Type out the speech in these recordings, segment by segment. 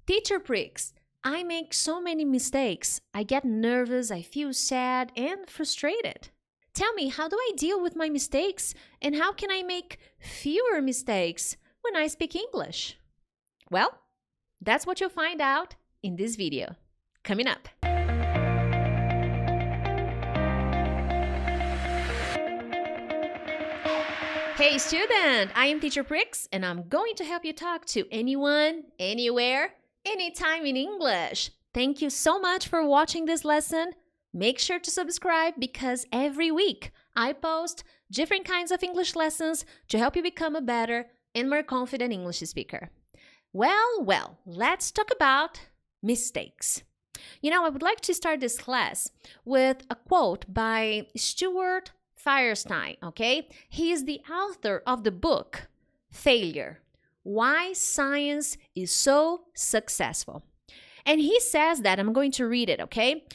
Teacher Prix, I make so many mistakes. I get nervous, I feel sad and frustrated. Tell me, how do I deal with my mistakes and how can I make fewer mistakes when I speak English? Well, that's what you'll find out in this video. Coming up. Hey student, I am Teacher Prix and I'm going to help you talk to anyone, anywhere, anytime in English. Thank you so much for watching this lesson. Make sure to subscribe because every week I post different kinds of English lessons to help you become a better and more confident English speaker. Well, let's talk about mistakes. I would like to start this class with a quote by Stuart Firestein, okay? He is the author of the book, Failure, Why Science is So Successful. And he says that, I'm going to read it, okay?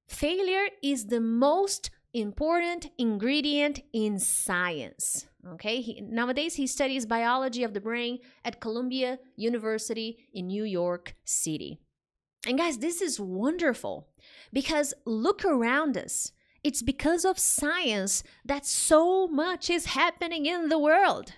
Failure is the most important ingredient in science, okay? Nowadays, he studies biology of the brain at Columbia University in New York City. And guys, this is wonderful because look around us. It's because of science that so much is happening in the world.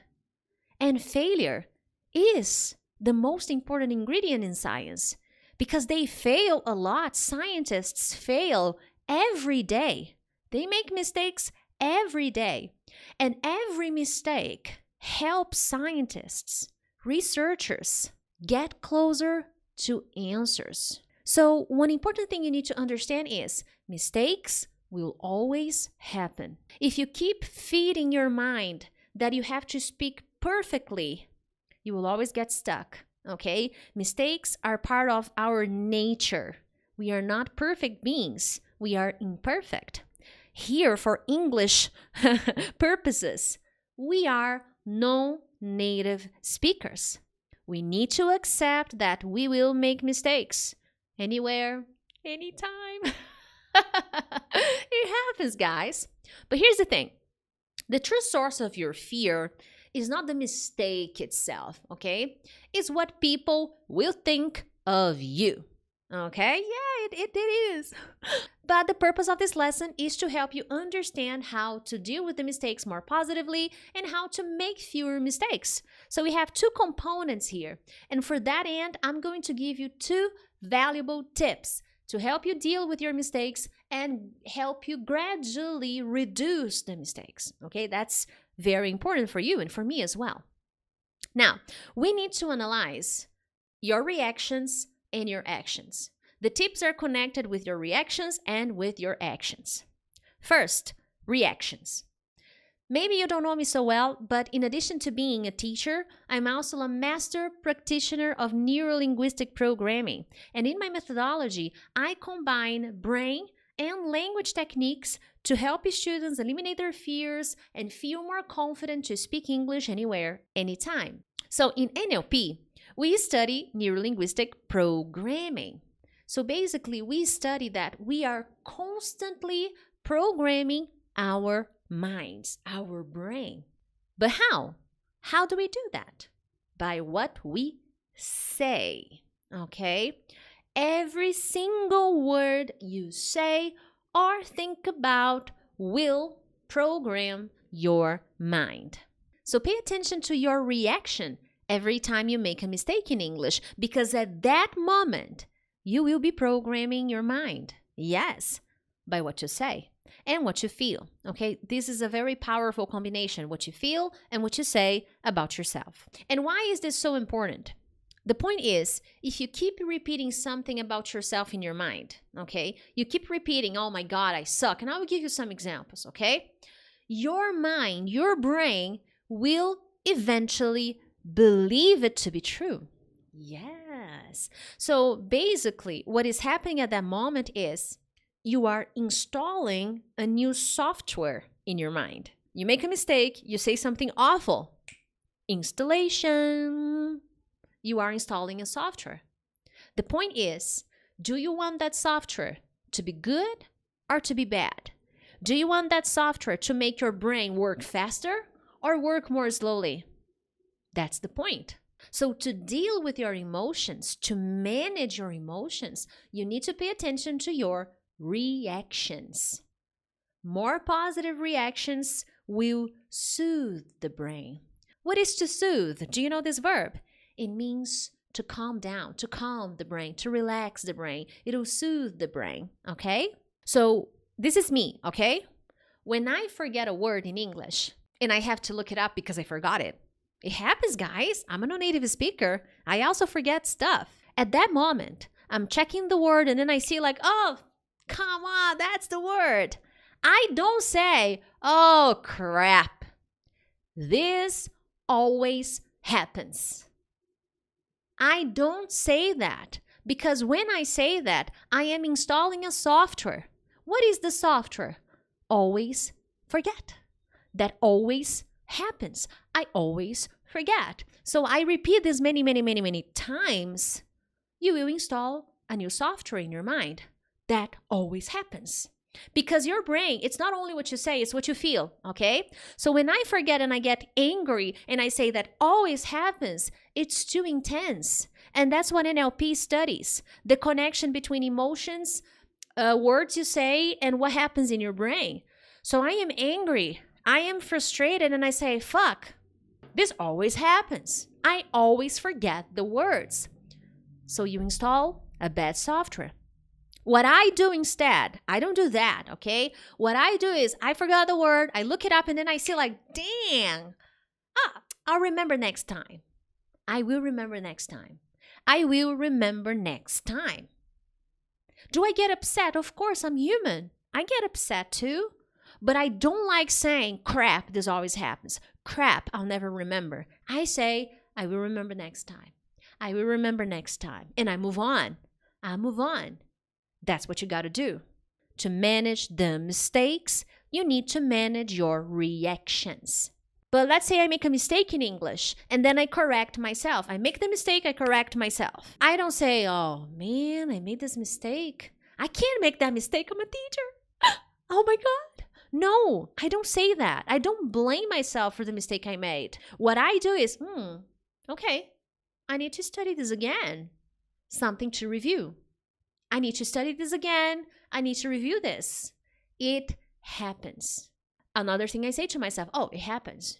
And failure is the most important ingredient in science because they fail a lot. Scientists fail every day. They make mistakes every day. And every mistake helps scientists, researchers get closer to answers. So one important thing you need to understand is mistakes will always happen. If you keep feeding your mind that you have to speak perfectly, you will always get stuck, okay? Mistakes are part of our nature. We are not perfect beings. We are imperfect. Here, for English purposes, we are non-native speakers. We need to accept that we will make mistakes anywhere, anytime. It happens, guys. But here's the thing. The true source of your fear is not the mistake itself, okay? It's what people will think of you, okay? Yeah, it is. But the purpose of this lesson is to help you understand how to deal with the mistakes more positively and how to make fewer mistakes. So we have two components here. And for that end, I'm going to give you two valuable tips to help you deal with your mistakes and help you gradually reduce the mistakes, okay? That's very important for you and for me as well. Now, we need to analyze your reactions and your actions. The tips are connected with your reactions and with your actions. First, reactions. Maybe you don't know me so well, but in addition to being a teacher, I'm also a master practitioner of neuro-linguistic programming. And in my methodology, I combine brain and language techniques to help students eliminate their fears and feel more confident to speak English anywhere, anytime. So in NLP, we study neuro-linguistic programming. So basically, we study that we are constantly programming our minds, our brain. But how? How do we do that? By what we say, okay? Every single word you say or think about will program your mind. So pay attention to your reaction every time you make a mistake in English, because at that moment, you will be programming your mind. Yes, by what you say and what you feel, okay? This is a very powerful combination, what you feel and what you say about yourself. And why is this so important? The point is, if you keep repeating something about yourself in your mind, okay? You keep repeating, oh my God, I suck. And I will give you some examples, okay? Your mind, your brain will eventually believe it to be true. Yes. So basically, what is happening at that moment is you are installing a new software in your mind. You make a mistake, you say something awful. Installation. You are installing a software. The point is, do you want that software to be good or to be bad? Do you want that software to make your brain work faster or work more slowly? That's the point. So to deal with your emotions, to manage your emotions, you need to pay attention to your reactions. More positive reactions will soothe the brain. What is to soothe? Do you know this verb? It means to calm down, to calm the brain, to relax the brain. It'll soothe the brain, okay? So this is me, okay? When I forget a word in English and I have to look it up because I forgot it, it happens, guys. I'm a non-native speaker. I also forget stuff. At that moment, I'm checking the word and then I see like, oh, come on, that's the word. I don't say, oh, crap. This always happens. I don't say that because when I say that, I am installing a software. What is the software? Always forget. That always happens. I always forget. So I repeat this many times. You will install a new software in your mind. That always happens. Because your brain, it's not only what you say, it's what you feel, okay? So when I forget and I get angry and I say that always happens, it's too intense. And that's what NLP studies, the connection between emotions, words you say, and what happens in your brain. So I am angry, I am frustrated, and I say, fuck, this always happens. I always forget the words. So you install a bad software. What I do instead, I don't do that, okay? What I do is I forgot the word, I look it up, and then I see like, dang, I'll remember next time. I will remember next time. I will remember next time. Do I get upset? Of course, I'm human. I get upset too. But I don't like saying, crap, this always happens. Crap, I'll never remember. I say, I will remember next time. I will remember next time. And I move on. I move on. That's what you got to do. To manage the mistakes, you need to manage your reactions. But let's say I make a mistake in English and then I correct myself. I make the mistake, I correct myself. I don't say, oh man, I made this mistake. I can't make that mistake. I'm a teacher. Oh my God. No, I don't say that. I don't blame myself for the mistake I made. What I do is, okay, I need to study this again. Something to review. I need to study this again. I need to review this. It happens. Another thing I say to myself, oh, it happens.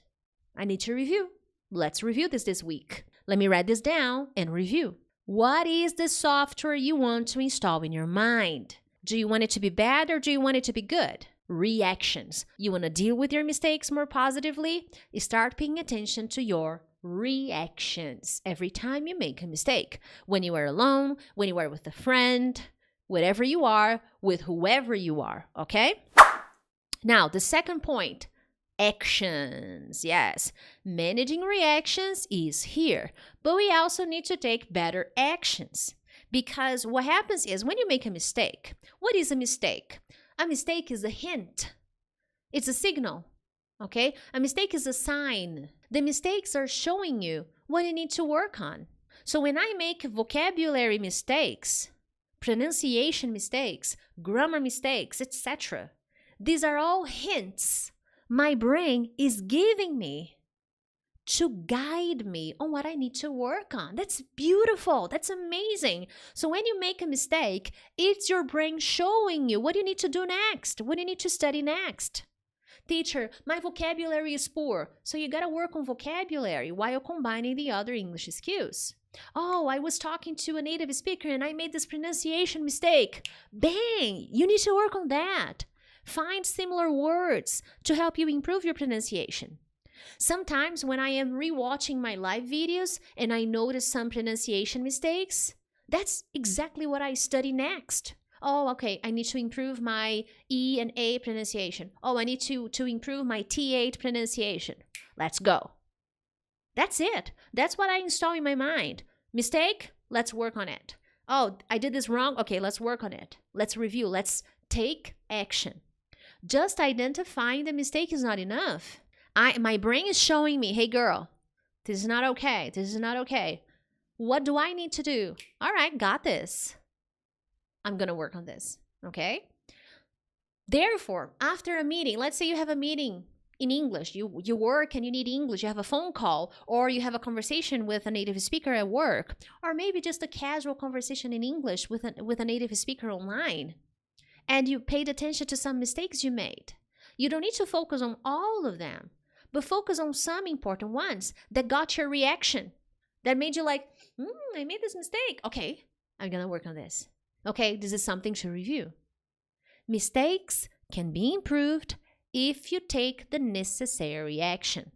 I need to review. Let's review this week. Let me write this down and review. What is the software you want to install in your mind? Do you want it to be bad or do you want it to be good? Reactions. You want to deal with your mistakes more positively? Start paying attention to your reactions every time you make a mistake. When you are alone, when you are with a friend, whatever you are, with whoever you are, okay? Now, the second point, actions. Yes, managing reactions is here, but we also need to take better actions because what happens is when you make a mistake, what is a mistake? A mistake is a hint. It's a signal, okay? A mistake is a sign. The mistakes are showing you what you need to work on. So when I make vocabulary mistakes, pronunciation mistakes, grammar mistakes, etc., these are all hints my brain is giving me to guide me on what I need to work on. That's beautiful. That's amazing. So when you make a mistake, it's your brain showing you what you need to do next, what you need to study next. Teacher, my vocabulary is poor, so you gotta work on vocabulary while combining the other English skills. Oh, I was talking to a native speaker and I made this pronunciation mistake. Bang! You need to work on that. Find similar words to help you improve your pronunciation. Sometimes when I am rewatching my live videos and I notice some pronunciation mistakes, that's exactly what I study next. Oh, okay, I need to improve my E and A pronunciation. Oh, I need to improve my T8 pronunciation. Let's go. That's it. That's what I install in my mind. Mistake? Let's work on it. Oh, I did this wrong? Okay, let's work on it. Let's review. Let's take action. Just identifying the mistake is not enough. My brain is showing me, hey girl, this is not okay. This is not okay. What do I need to do? All right, got this. I'm going to work on this, okay? Therefore, after a meeting, let's say you have a meeting in English. You work and you need English. You have a phone call, or you have a conversation with a native speaker at work, or maybe just a casual conversation in English with a native speaker online. And you paid attention to some mistakes you made. You don't need to focus on all of them, but focus on some important ones that got your reaction, that made you like, I made this mistake. Okay, I'm gonna work on this. Okay, this is something to review. Mistakes can be improved if you take the necessary action.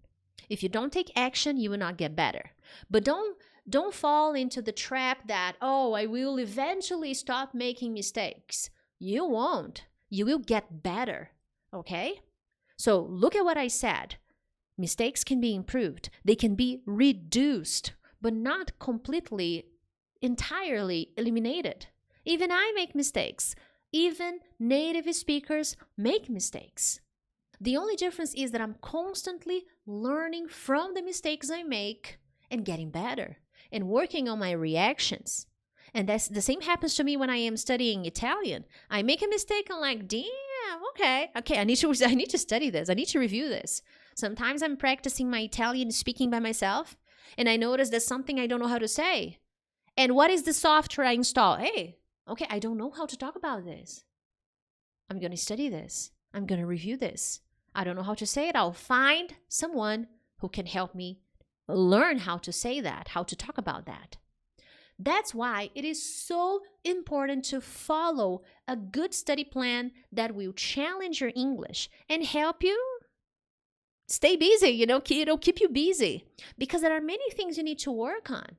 If you don't take action, you will not get better. But don't fall into the trap that, oh, I will eventually stop making mistakes. You won't. You will get better, okay? So look at what I said. Mistakes can be improved. They can be reduced, but not completely, entirely eliminated. Even I make mistakes. Even native speakers make mistakes. The only difference is that I'm constantly learning from the mistakes I make and getting better and working on my reactions. And that's the same happens to me when I am studying Italian. I make a mistake, I'm like, damn, okay, I need to study this. I need to review this. Sometimes I'm practicing my Italian speaking by myself, and I notice there's something I don't know how to say. And what is the software I install? Hey, okay, I don't know how to talk about this. I'm going to study this. I'm going to review this. I don't know how to say it. I'll find someone who can help me learn how to say that, how to talk about that. That's why it is so important to follow a good study plan that will challenge your English and help you stay busy, it'll keep you busy, because there are many things you need to work on.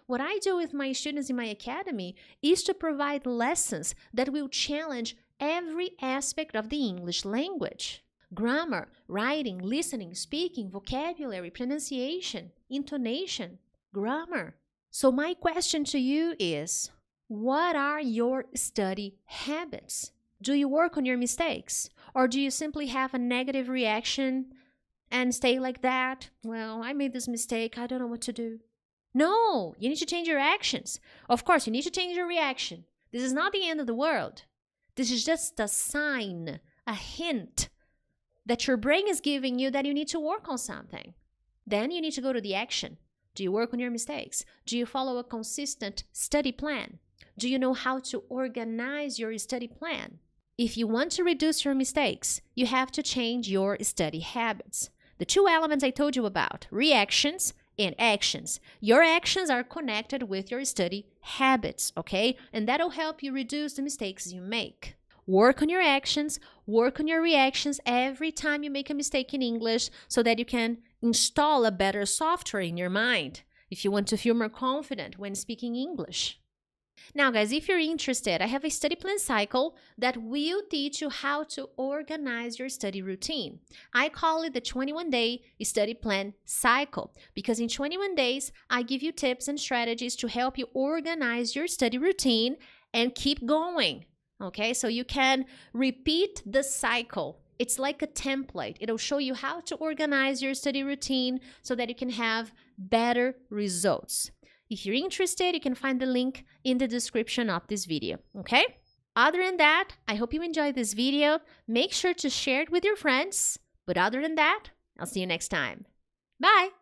What I do with my students in my academy is to provide lessons that will challenge every aspect of the English language. Grammar, writing, listening, speaking, vocabulary, pronunciation, intonation, grammar. So my question to you is, what are your study habits? Do you work on your mistakes? Or do you simply have a negative reaction and stay like that? Well, I made this mistake. I don't know what to do. No, you need to change your actions. Of course, you need to change your reaction. This is not the end of the world. This is just a sign, a hint that your brain is giving you that you need to work on something. Then you need to go to the action. Do you work on your mistakes? Do you follow a consistent study plan? Do you know how to organize your study plan? If you want to reduce your mistakes, you have to change your study habits. The two elements I told you about, reactions and actions. Your actions are connected with your study habits, okay? And that'll help you reduce the mistakes you make. Work on your actions, work on your reactions every time you make a mistake in English so that you can install a better software in your mind if you want to feel more confident when speaking English. Now, guys, if you're interested, I have a study plan cycle that will teach you how to organize your study routine. I call it the 21-day study plan cycle because in 21 days, I give you tips and strategies to help you organize your study routine and keep going. Okay, so you can repeat the cycle. It's like a template. It'll show you how to organize your study routine so that you can have better results. If you're interested, you can find the link in the description of this video, okay? Other than that, I hope you enjoyed this video. Make sure to share it with your friends. But other than that, I'll see you next time. Bye!